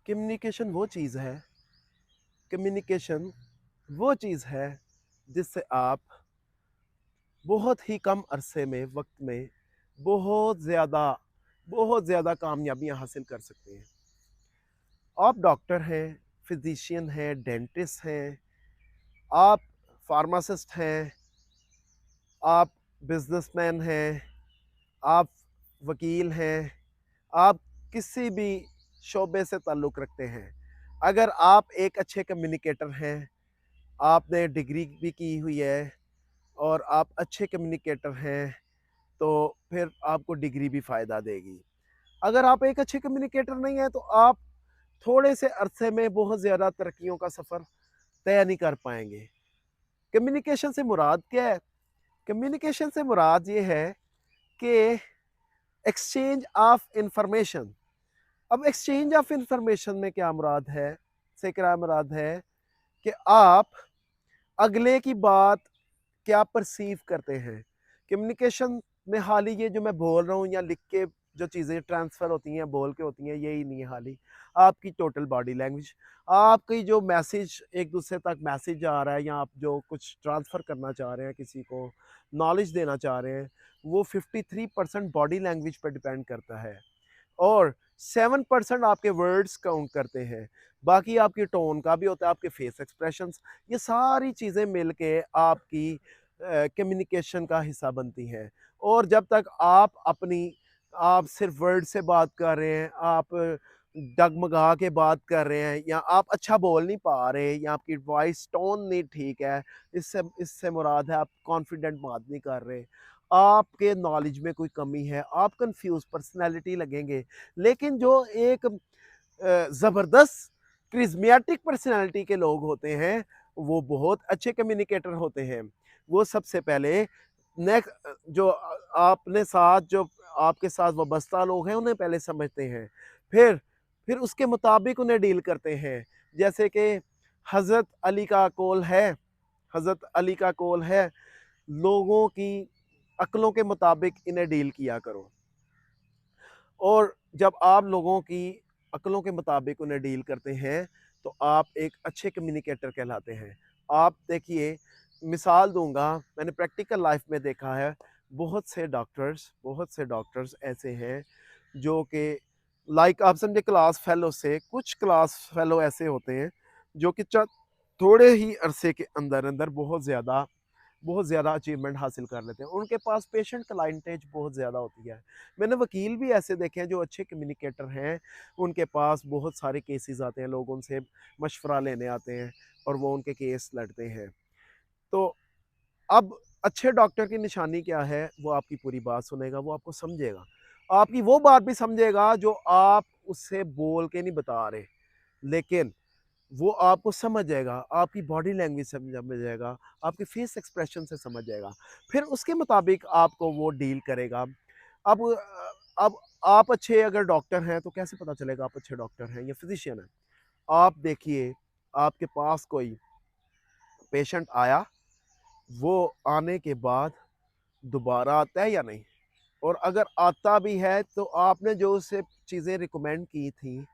Communication वो चीज़ है communication वो चीज़ है जिससे आप बहुत ही कम अरसे में वक्त में बहुत ज़्यादा बहुत ज़्यादा कामयाबियाँ हासिल कर सकते हैं। आप डॉक्टर हैं, फिजिशियन हैं, डेंटिस्ट हैं, आप फार्मासिस्ट हैं, आप बिजनेसमैन हैं, आप वकील हैं, आप किसी भी शोबे से ताल्लुक़ रखते हैं। अगर आप एक अच्छे कम्युनिकेटर हैं, आपने डिग्री भी की हुई है और आप अच्छे कम्युनिकेटर हैं, तो फिर आपको डिग्री भी फ़ायदा देगी। अगर आप एक अच्छे कम्युनिकेटर नहीं हैं, तो आप थोड़े से अरसे में बहुत ज़्यादा तरक्कियों का सफ़र तय नहीं कर पाएँगे। कम्युनिकेशन से मुराद क्या है? कम्युनिकेशन से मुराद ये है कि एक्सचेंज ऑफ इंफॉर्मेशन। अब एक्सचेंज ऑफ इंफॉर्मेशन में क्या मुराद है से क्या मुराद है कि आप अगले की बात क्या परसीव करते हैं। कम्युनिकेशन में हाली ये जो मैं बोल रहा हूँ या लिख के जो चीज़ें ट्रांसफ़र होती हैं, बोल के होती हैं, यही नहीं है हाली। आपकी टोटल बॉडी लैंग्वेज, आपकी जो मैसेज एक दूसरे तक मैसेज आ रहा है या आप जो कुछ ट्रांसफ़र करना चाह रहे हैं, किसी को नॉलेज देना चाह रहे हैं, वो 53% बॉडी लैंग्वेज पे डिपेंड करता है और 7% आपके वर्ड्स काउंट करते हैं। बाकी आपकी टोन का भी होता है, आपके फेस एक्सप्रेशंस, ये सारी चीज़ें मिल के आपकी कम्युनिकेशन का हिस्सा बनती हैं। और जब तक आप सिर्फ वर्ड से बात कर रहे हैं, आप डगमगा के बात कर रहे हैं या आप अच्छा बोल नहीं पा रहे या आपकी वॉइस टोन नहीं ठीक है, इससे इससे मुराद है आप कॉन्फिडेंट बात नहीं कर रहे, आपके नॉलेज में कोई कमी है, आप कंफ्यूज पर्सनैलिटी लगेंगे। लेकिन जो एक ज़बरदस्त क्रिज़्मियाटिक पर्सनैलिटी के लोग होते हैं, वो बहुत अच्छे कम्युनिकेटर होते हैं। वो सबसे पहले जो आपने साथ जो आपके साथ वाबस्ता लोग हैं, उन्हें पहले समझते हैं। फिर फिर उसके मुताबिक उन्हें डील करते हैं। जैसे कि हज़रत अली का कौल है हज़रत अली का कौल है, लोगों की अक्लों के मुताबिक इन्हें डील किया करो। और जब आप लोगों की अक्लों के मुताबिक उन्हें डील करते हैं, तो आप एक अच्छे कम्युनिकेटर कहलाते हैं। आप देखिए, मिसाल दूँगा, मैंने प्रैक्टिकल लाइफ़ में देखा है, बहुत से डॉक्टर्स ऐसे हैं, जो कि लाइक आप समझे क्लास फेलो से कुछ क्लास फेलो ऐसे होते हैं, जो कि थोड़े ही अरसे के अंदर-अंदर बहुत ज़्यादा अचीवमेंट हासिल कर लेते हैं। उनके पास पेशेंट क्लाइंटेज बहुत ज़्यादा होती है। मैंने वकील भी ऐसे देखे हैं जो अच्छे कम्युनिकेटर हैं, उनके पास बहुत सारे केसेस आते हैं, लोग उनसे मशवरा लेने आते हैं और वो उनके केस लड़ते हैं। तो अब अच्छे डॉक्टर की निशानी क्या है? वो आपकी पूरी बात सुनेगा, वो आपको समझेगा। आपकी वो बात भी समझेगा जो आप उससे बोल के नहीं बता रहे, लेकिन वो आपको समझ जाएगा, आपकी बॉडी लैंग्वेज से समझ जाएगा, आपके फेस एक्सप्रेशन से समझ जाएगा। फिर उसके मुताबिक आपको वो डील करेगा। अब आप अच्छे अगर डॉक्टर हैं, तो कैसे पता चलेगा आप अच्छे डॉक्टर हैं या फिज़िशियन हैं? आप देखिए, आपके पास कोई पेशेंट आया, वो आने के बाद दोबारा आता है या नहीं? और अगर आता भी है, तो आपने जो उसे चीज़ें रिकमेंड की थी,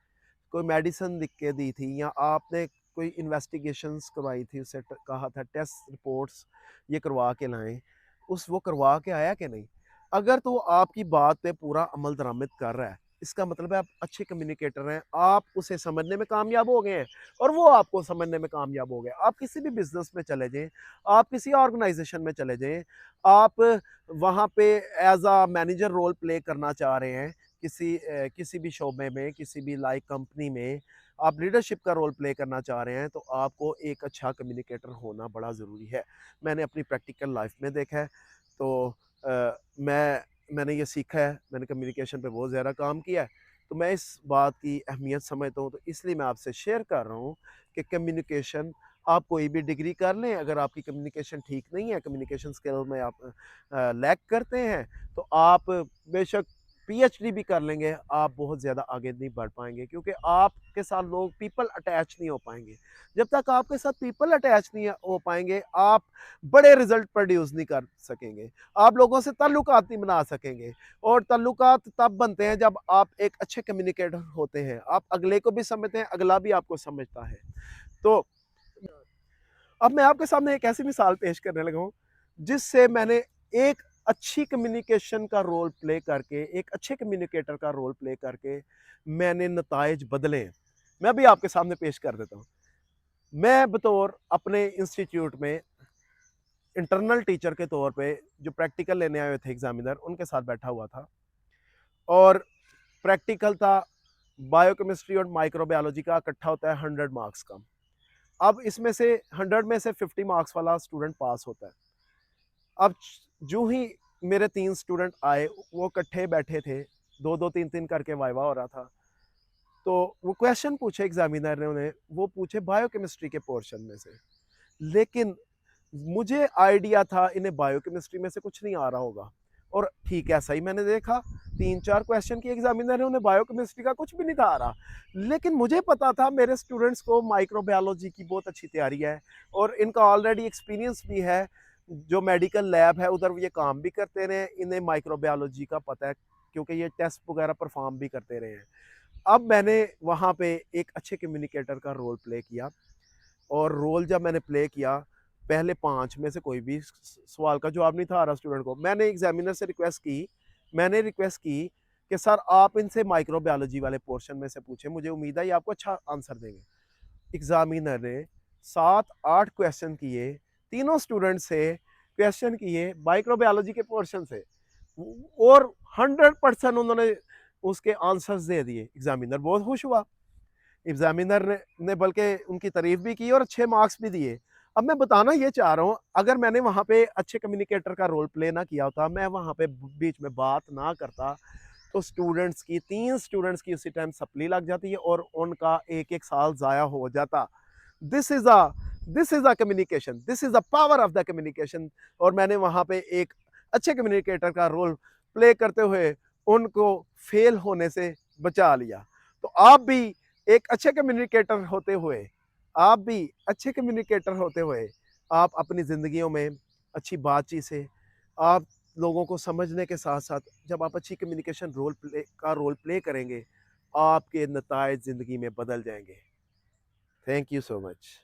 कोई मेडिसिन लिख के दी थी या आपने कोई इन्वेस्टिगेशंस करवाई थी, उससे कहा था टेस्ट रिपोर्ट्स ये करवा के लाएं, वो करवा के आया कि नहीं? अगर तो वो आपकी बात पे पूरा अमल दरामद कर रहा है, इसका मतलब है आप अच्छे कम्युनिकेटर हैं, आप उसे समझने में कामयाब हो गए हैं और वो आपको समझने में कामयाब हो गए। आप किसी भी बिजनेस में चले जाएं, आप किसी ऑर्गेनाइजेशन में चले जाएं, आप वहाँ पे as a manager role play करना चाह रहे हैं, किसी भी शोबे में, किसी भी लाइक कंपनी में आप लीडरशिप का रोल प्ले करना चाह रहे हैं, तो आपको एक अच्छा कम्युनिकेटर होना बड़ा ज़रूरी है। मैंने अपनी प्रैक्टिकल लाइफ में देखा है, तो मैंने ये सीखा है, मैंने कम्युनिकेशन पे बहुत ज़्यादा काम किया है, तो मैं इस बात की अहमियत समझता हूँ, तो इसलिए मैं आपसे शेयर कर रहा हूँ कि कम्युनिकेशन, आप कोई भी डिग्री कर लें, अगर आपकी कम्युनिकेशन ठीक नहीं है, कम्युनिकेशन स्किल में आप लैक करते हैं, तो आप बेशक पीएचडी भी कर लेंगे, आप बहुत ज़्यादा आगे नहीं बढ़ पाएँगे, क्योंकि आपके साथ लोग पीपल अटैच नहीं हो पाएँगे। जब तक आपके साथ पीपल अटैच नहीं हो पाएँगे, आप बड़े रिज़ल्ट प्रोड्यूस नहीं कर सकेंगे। आप लोगों से ताल्लुकात नहीं बना सकेंगे, और ताल्लुकात तब बनते हैं जब आप एक अच्छे कम्युनिकेटर होते हैं। आप अगले को भी समझते हैं, अगला भी आपको समझता है। तो अब मैं आपके सामने एक ऐसी मिसाल पेश करने लगा हूँ, जिससे मैंने एक अच्छी कम्युनिकेशन का रोल प्ले करके, एक अच्छे कम्युनिकेटर का रोल प्ले करके मैंने नताइज बदले हैं। मैं अभी आपके सामने पेश कर देता हूँ। मैं बतौर अपने इंस्टीट्यूट में इंटरनल टीचर के तौर पे जो प्रैक्टिकल लेने आए हुए थे एग्जामिनर, उनके साथ बैठा हुआ था, और प्रैक्टिकल था बायोकेमिस्ट्री और माइक्रोबायोलॉजी का, इकट्ठा होता है 100 मार्क्स का। अब इसमें से 100 में से 50 मार्क्स वाला स्टूडेंट पास होता है। अब जो ही मेरे 3 स्टूडेंट आए, वो इकट्ठे बैठे थे, 2-2 3-3 करके वाइवा हो रहा था। तो वो क्वेश्चन पूछे एग्जामिनर ने उन्हें, वो पूछे बायोकेमिस्ट्री के पोर्शन में से। लेकिन मुझे आइडिया था इन्हें बायोकेमिस्ट्री में से कुछ नहीं आ रहा होगा, और ठीक है, सही मैंने देखा 3-4 क्वेश्चन की एग्जामिनर है, उन्हें बायोकेमिस्ट्री का कुछ भी नहीं था आ रहा। लेकिन मुझे पता था मेरे स्टूडेंट्स को माइक्रोबायोलॉजी की बहुत अच्छी तैयारी है, और इनका ऑलरेडी एक्सपीरियंस भी है, जो मेडिकल लैब है उधर ये काम भी करते रहे, इन्हें माइक्रोबायोलॉजी का पता है, क्योंकि ये टेस्ट वगैरह परफॉर्म भी करते रहे हैं। अब मैंने वहाँ पे एक अच्छे कम्युनिकेटर का रोल प्ले किया, और रोल जब मैंने प्ले किया, पहले 5 में से कोई भी सवाल का जवाब नहीं था आ रहा स्टूडेंट को। मैंने एग्जामिनर से रिक्वेस्ट की कि सर आप इनसे माइक्रोबायोलॉजी वाले पोर्शन में से पूछें, मुझे उम्मीद है ये आपको अच्छा आंसर देंगे। एग्जामिनर ने 7-8 क्वेश्चन किए, तीनों स्टूडेंट से क्वेश्चन किए माइक्रोबायोलॉजी के पोर्शन से, और 100% उन्होंने उसके आंसर्स दे दिए। एग्जामिनर बहुत खुश हुआ। एग्जामिनर ने बल्कि उनकी तारीफ भी की और अच्छे मार्क्स भी दिए। अब मैं बताना ये चाह रहा हूँ, अगर मैंने वहाँ पे अच्छे कम्युनिकेटर का रोल प्ले ना किया होता, मैं वहाँ पे बीच में बात ना करता, तो स्टूडेंट्स की 3 स्टूडेंट्स की उसी टाइम सप्ली लग जाती है, और उनका 1-1 साल ज़ाया हो जाता। This is a this is a communication, this is the power of the communication. और मैंने वहाँ पे एक अच्छे कम्युनिकेटर का रोल प्ले करते हुए उनको फेल होने से बचा लिया। तो आप भी एक अच्छे कम्युनिकेटर होते हुए, आप भी अच्छे कम्युनिकेटर होते हुए, आप अपनी ज़िंदगियों में अच्छी बातचीत से आप लोगों को समझने के साथ-साथ, जब आप अच्छी कम्युनिकेशन रोल प्ले करेंगे, आपके नताइज ज़िंदगी में बदल जाएँगे। Thank you so much.